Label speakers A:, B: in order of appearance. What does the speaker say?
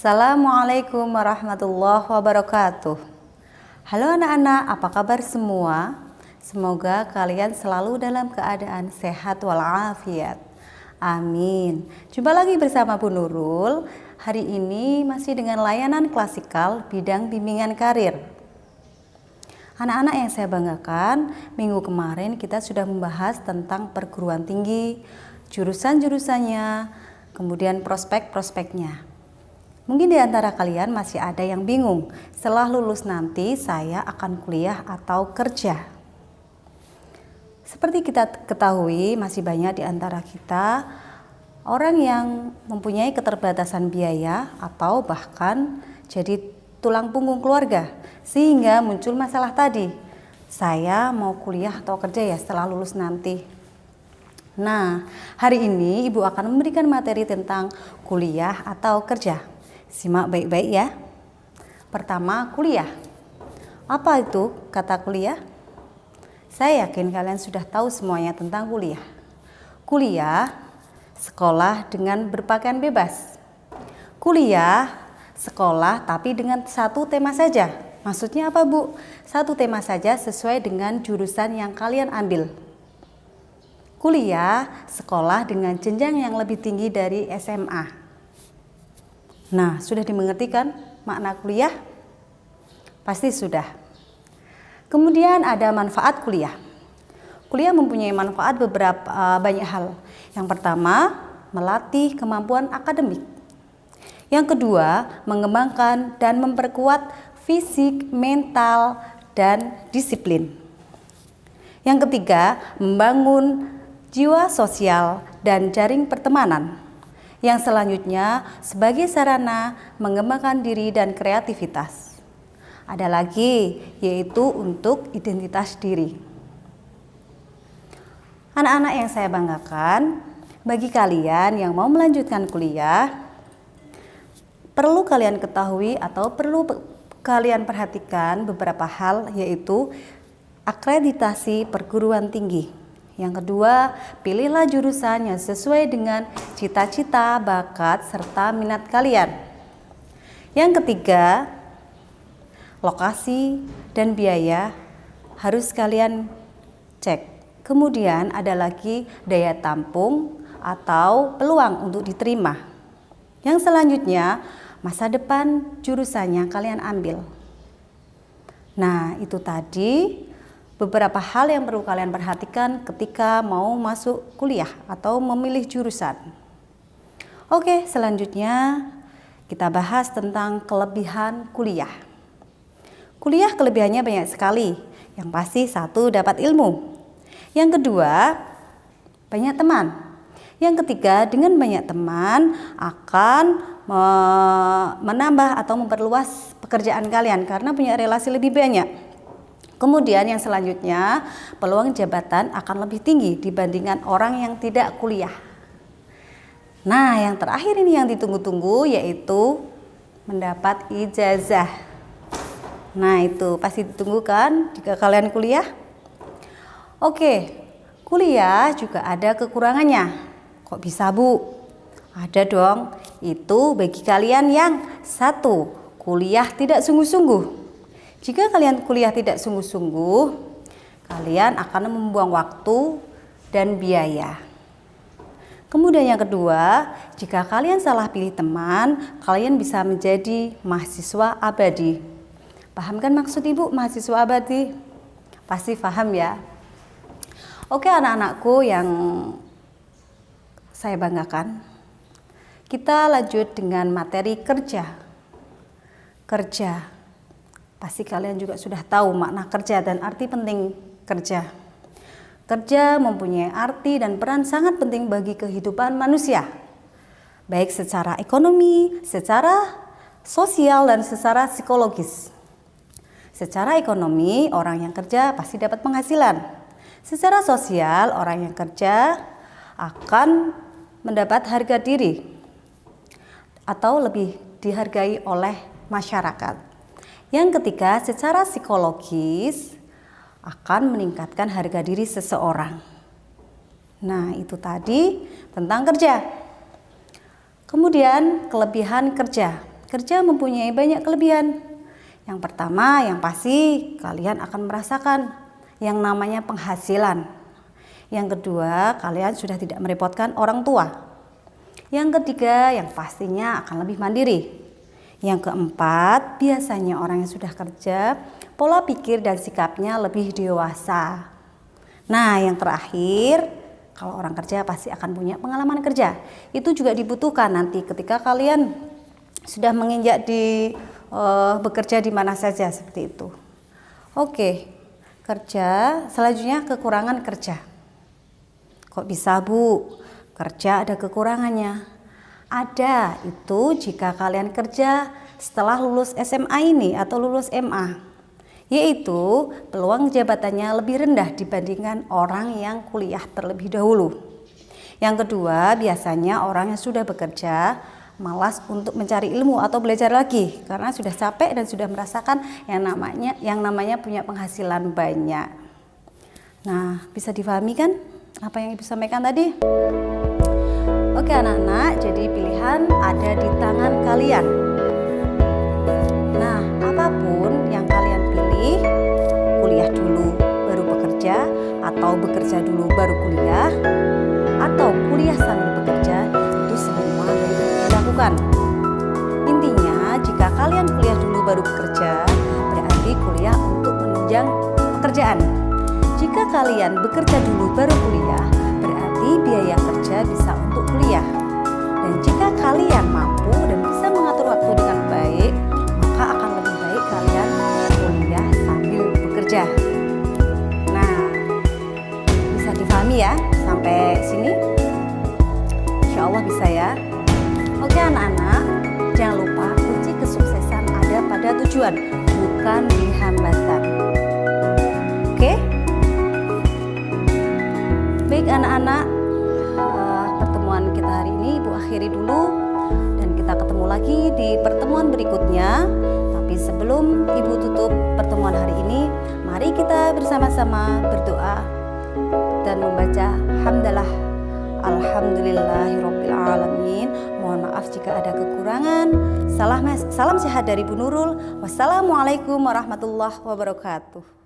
A: Assalamualaikum warahmatullahi wabarakatuh. Halo anak-anak, apa kabar semua? Semoga kalian selalu dalam keadaan sehat walafiat. Amin. Jumpa lagi bersama Bu Nurul. Hari ini masih dengan layanan klasikal bidang bimbingan karir. Anak-anak yang saya banggakan, minggu kemarin kita sudah membahas tentang perguruan tinggi, jurusan-jurusannya, kemudian prospek-prospeknya. Mungkin di antara kalian masih ada yang bingung, setelah lulus nanti saya akan kuliah atau kerja. Seperti kita ketahui, masih banyak di antara kita orang yang mempunyai keterbatasan biaya atau bahkan jadi tulang punggung keluarga, sehingga muncul masalah tadi, saya mau kuliah atau kerja ya setelah lulus nanti. Nah, hari ini Ibu akan memberikan materi tentang kuliah atau kerja. Simak baik-baik ya. Pertama, kuliah. Apa itu kata kuliah? Saya yakin kalian sudah tahu semuanya tentang kuliah. Kuliah, sekolah dengan berpakaian bebas. Kuliah, sekolah tapi dengan satu tema saja. Maksudnya apa, Bu? Satu tema saja sesuai dengan jurusan yang kalian ambil. Kuliah, sekolah dengan jenjang yang lebih tinggi dari SMA. Nah, sudah dimengerti kan makna kuliah? Pasti sudah. Kemudian ada manfaat kuliah. Kuliah mempunyai manfaat banyak hal. Yang pertama, melatih kemampuan akademik. Yang kedua, mengembangkan dan memperkuat fisik, mental, dan disiplin. Yang ketiga, membangun jiwa sosial dan jaring pertemanan. Yang selanjutnya sebagai sarana mengembangkan diri dan kreativitas. Ada lagi yaitu untuk identitas diri. Anak-anak yang saya banggakan, bagi kalian yang mau melanjutkan kuliah, perlu kalian ketahui atau perlu kalian perhatikan beberapa hal, yaitu akreditasi perguruan tinggi. Yang kedua, pilihlah jurusan yang sesuai dengan cita-cita, bakat, serta minat kalian. Yang ketiga, lokasi dan biaya harus kalian cek. Kemudian ada lagi daya tampung atau peluang untuk diterima. Yang selanjutnya, masa depan jurusan yang kalian ambil. Nah, itu tadi beberapa hal yang perlu kalian perhatikan ketika mau masuk kuliah atau memilih jurusan. Oke, selanjutnya kita bahas tentang kelebihan kuliah. Kuliah kelebihannya banyak sekali. Yang pasti satu, dapat ilmu. Yang kedua, banyak teman. Yang ketiga, dengan banyak teman akan menambah atau memperluas pekerjaan kalian karena punya relasi lebih banyak. Kemudian yang selanjutnya, peluang jabatan akan lebih tinggi dibandingkan orang yang tidak kuliah. Nah, yang terakhir ini yang ditunggu-tunggu yaitu mendapat ijazah. Nah, itu pasti ditunggu kan jika kalian kuliah? Oke, kuliah juga ada kekurangannya. Kok bisa, Bu? Ada dong. Itu bagi kalian yang satu, kuliah tidak sungguh-sungguh. Jika kalian kuliah tidak sungguh-sungguh, kalian akan membuang waktu dan biaya. Kemudian yang kedua, jika kalian salah pilih teman, kalian bisa menjadi mahasiswa abadi. Paham kan maksud Ibu mahasiswa abadi? Pasti paham ya. Oke anak-anakku yang saya banggakan, kita lanjut dengan materi kerja. Kerja. Pasti kalian juga sudah tahu makna kerja dan arti penting kerja. Kerja mempunyai arti dan peran sangat penting bagi kehidupan manusia, baik secara ekonomi, secara sosial, dan secara psikologis. Secara ekonomi, orang yang kerja pasti dapat penghasilan. Secara sosial, orang yang kerja akan mendapat harga diri atau lebih dihargai oleh masyarakat. Yang ketiga, secara psikologis akan meningkatkan harga diri seseorang. Nah, itu tadi tentang kerja. Kemudian kelebihan kerja. Kerja mempunyai banyak kelebihan. Yang pertama, yang pasti kalian akan merasakan yang namanya penghasilan. Yang kedua, kalian sudah tidak merepotkan orang tua. Yang ketiga, yang pastinya akan lebih mandiri. Yang keempat, biasanya orang yang sudah kerja, pola pikir dan sikapnya lebih dewasa. Nah, yang terakhir, kalau orang kerja pasti akan punya pengalaman kerja. Itu juga dibutuhkan nanti ketika kalian sudah menginjak di bekerja di mana saja seperti itu. Oke, kerja. Selanjutnya kekurangan kerja. Kok bisa, Bu? Kerja ada kekurangannya. Ada, itu jika kalian kerja setelah lulus SMA ini atau lulus MA. Yaitu peluang jabatannya lebih rendah dibandingkan orang yang kuliah terlebih dahulu. Yang kedua, biasanya orang yang sudah bekerja malas untuk mencari ilmu atau belajar lagi karena sudah capek dan sudah merasakan yang namanya punya penghasilan banyak. Nah, bisa difahami kan apa yang Ibu sampaikan tadi? Oke anak-anak, jadi pilihan ada di tangan kalian. Nah, apapun yang kalian pilih, kuliah dulu baru bekerja, atau bekerja dulu baru kuliah, atau kuliah sambil bekerja, itu semua baik dilakukan. Intinya, jika kalian kuliah dulu baru bekerja, berarti kuliah untuk menunjang pekerjaan. Jika kalian bekerja dulu baru kuliah, berarti biaya kerja bisa untuk kuliah. Dan jika kalian mampu dan bisa mengatur waktu dengan baik, maka akan lebih baik kalian kuliah sambil bekerja. Nah, bisa difahami ya sampai sini? Insya Allah bisa ya. Oke anak-anak, jangan lupa kunci kesuksesan ada pada tujuan, bukan di hambatan. Oke? Baik anak-anak, pertemuan kita hari ini Ibu akhiri dulu dan kita ketemu lagi di pertemuan berikutnya. Tapi sebelum Ibu tutup pertemuan hari ini, mari kita bersama-sama berdoa dan membaca hamdalah alhamdulillahirabbil alamin. Mohon maaf jika ada kekurangan. Salam sehat dari Bu Nurul. Wassalamualaikum warahmatullahi wabarakatuh.